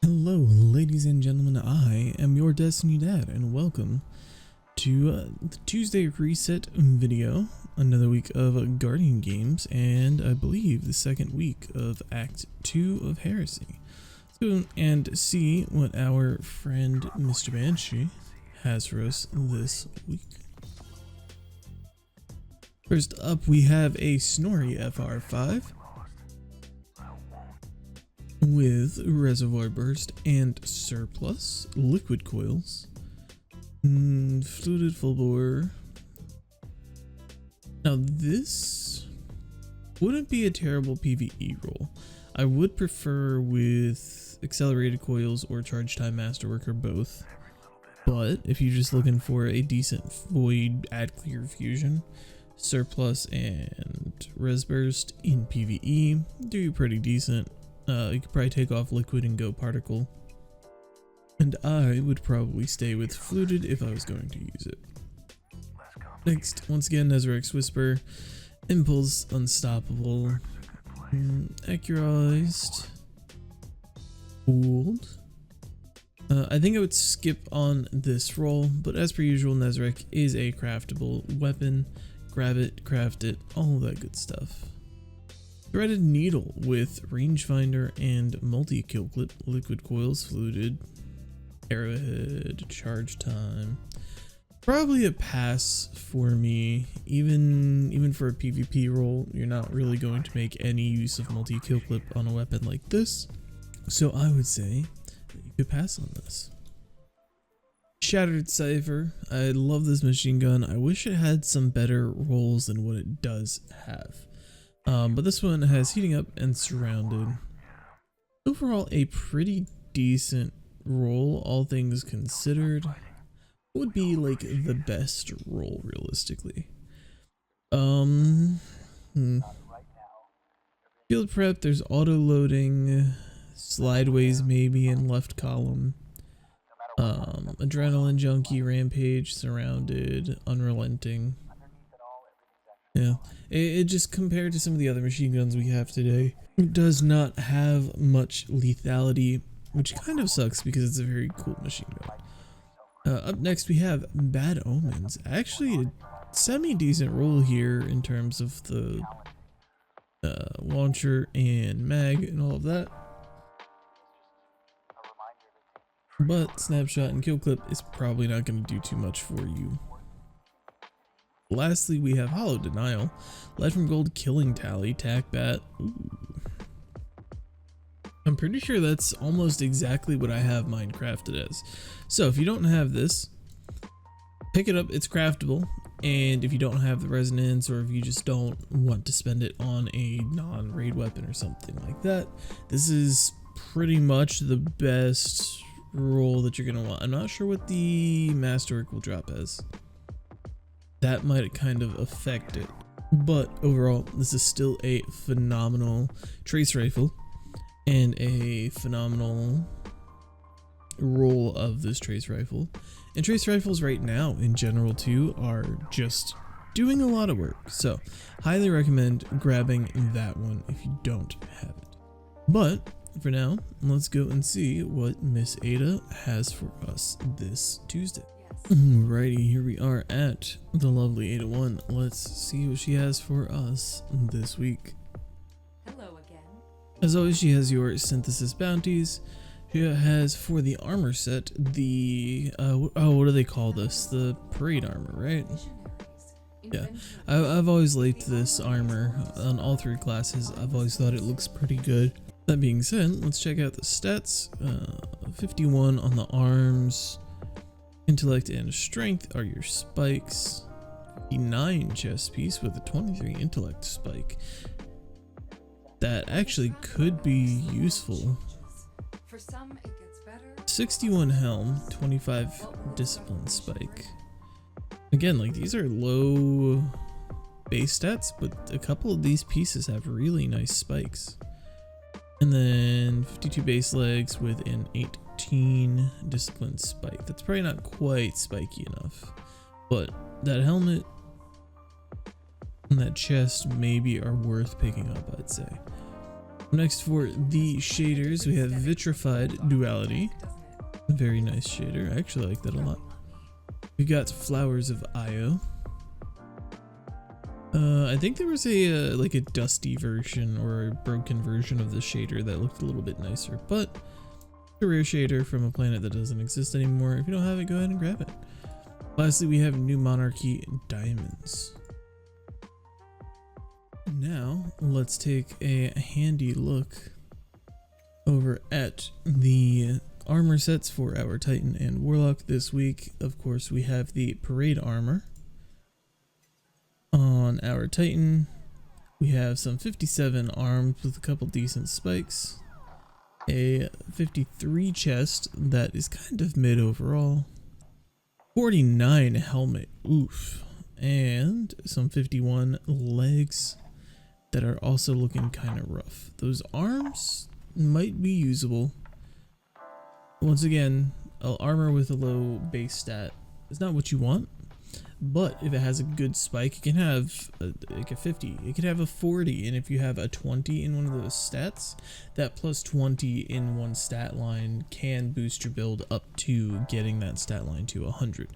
Hello, ladies and gentlemen, I am your Destiny Dad, and welcome to the Tuesday Reset video, another week of Guardian games, and I believe the second week of Act 2 of Heresy. Let's go and see what our friend Mr. Banshee has for us this week. First up, we have a Snorri FR5 with Reservoir Burst and Surplus, Liquid Coils, Fluted Full Bore. Now this wouldn't be a terrible PvE roll. I would prefer with Accelerated Coils or Charge Time Masterwork or both. But if you're just looking for a decent Void Add Clear Fusion, Surplus and Res Burst in PvE do pretty decent. You could probably take off Liquid and go Particle. And I would probably stay with Fluted if I was going to use it. Next, once again, Nezaric's Whisper, Impulse, Unstoppable, Accurized, Fooled. I think I would skip on this roll, but as per usual, Nezaric is a craftable weapon. Grab it, craft it, all that good stuff. Threaded Needle with Rangefinder and Multi-Kill Clip, Liquid Coils, Fluted, Arrowhead, Charge Time. Probably a pass for me. Even for a PvP roll, you're not really going to make any use of Multi-Kill Clip on a weapon like this. So I would say that you could pass on this. Shattered Cipher. I love this machine gun. I wish it had some better rolls than what it does have. But this one has Heating Up and Surrounded. Overall, a pretty decent roll, all things considered. Would be like the best roll realistically. Field Prep, there's auto loading, Slideways maybe in left column. Adrenaline Junkie, Rampage, Surrounded, Unrelenting. Yeah, it just compared to some of the other machine guns we have today, it does not have much lethality, which kind of sucks because it's a very cool machine gun. Up next we have Bad Omens. Actually a semi-decent roll here in terms of the launcher and mag and all of that. But Snapshot and Kill Clip is probably not going to do too much for you. Lastly, we have Hollow Denial, Light from Gold, Killing Tally, Tac Bat. Ooh. I'm pretty sure that's almost exactly what I have mine crafted as. So if you don't have this, pick it up, it's craftable. And if you don't have the resonance, or if you just don't want to spend it on a non-raid weapon or something like that, this is pretty much the best roll that you're going to want. I'm not sure what the Masterwork will drop as. That might kind of affect it, but overall this is still a phenomenal trace rifle and a phenomenal roll of this trace rifle. And trace rifles right now in general too are just doing a lot of work, so highly recommend grabbing that one if you don't have it. But for now, let's go and see what Miss Ada has for us this Tuesday. Alrighty, here we are at the lovely 801. Let's see what she has for us this week. Hello again. As always, she has your synthesis bounties. She has for the armor set the what do they call this? The parade armor, right? Yeah, I've always liked this armor on all three classes. I've always thought it looks pretty good. That being said, let's check out the stats. 51 on the arms. Intellect and Strength are your spikes. 59 chest piece with a 23 intellect spike. That actually could be useful. For some, it gets better. 61 helm, 25 discipline spike. Again, like these are low base stats, but a couple of these pieces have really nice spikes. And then 52 base legs with an 18 discipline spike. That's probably not quite spiky enough, but that helmet and that chest maybe are worth picking up, I'd say. Next for the shaders, we have Vitrified Duality. Doesn't it? Very nice shader. I actually like that a lot. We got Flowers of Io. I think there was a like a dusty version or a broken version of the shader that looked a little bit nicer, but a rare shader from a planet that doesn't exist anymore. If you don't have it, go ahead and grab it. Lastly, we have New Monarchy Diamonds. Now, let's take a handy look over at the armor sets for our Titan and Warlock this week. Of course, we have the Parade Armor. On our Titan, we have some 57 arms with a couple decent spikes, a 53 chest that is kind of mid overall, 49 helmet, oof, and some 51 legs that are also looking kind of rough. Those arms might be usable. Once again, armor with a low base stat is not what you want. But if it has a good spike, it can have like a 50, it could have a 40, and if you have a 20 in one of those stats, that plus 20 in one stat line can boost your build up to getting that stat line to 100.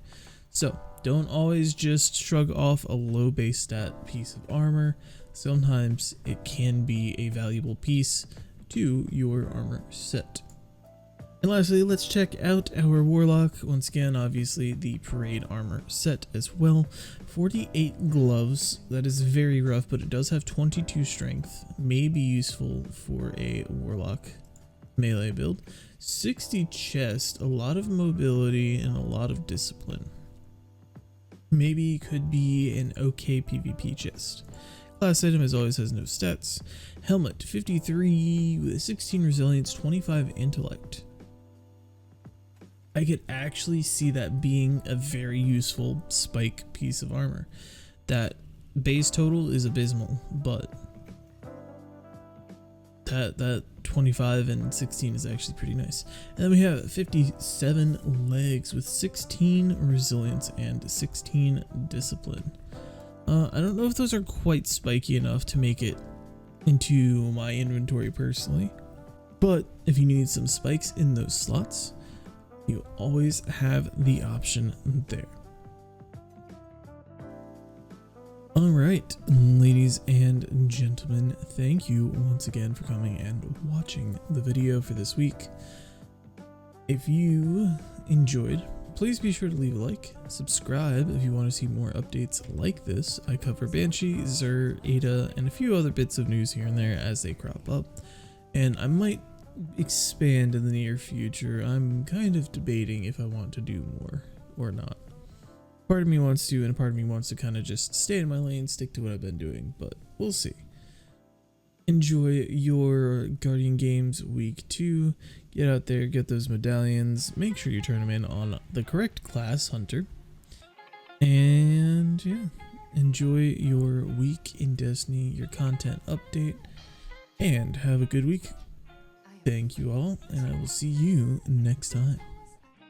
So don't always just shrug off a low base stat piece of armor. Sometimes it can be a valuable piece to your armor set. And lastly, let's check out our Warlock. Once again, obviously the Parade Armor set as well. 48 gloves, that is very rough, but it does have 22 strength. May be useful for a Warlock melee build. 60 chest, a lot of mobility and a lot of discipline. Maybe could be an okay PvP chest. Class item as always has no stats. Helmet, 53 with 16 resilience, 25 intellect. I could actually see that being a very useful spike piece of armor. That base total is abysmal, but that 25 and 16 is actually pretty nice. And then we have 57 legs with 16 resilience and 16 discipline. I don't know if those are quite spiky enough to make it into my inventory personally, but if you need some spikes in those slots, you always have the option there. Alright, ladies and gentlemen, thank you once again for coming and watching the video for this week. If you enjoyed, please be sure to leave a like, subscribe if you want to see more updates like this. I cover Banshee, Xur, Ada, and a few other bits of news here and there as they crop up, and I might expand in the near future. I'm kind of debating if I want to do more or not. Part of me wants to, and part of me wants to kind of just stay in my lane, stick to what I've been doing, but we'll see. Enjoy your Guardian Games week 2. Get out there, get those medallions, make sure you turn them in on the correct class, Hunter. And yeah, enjoy your week in Destiny, your content update, and have a good week. Thank you all, and I will see you next time.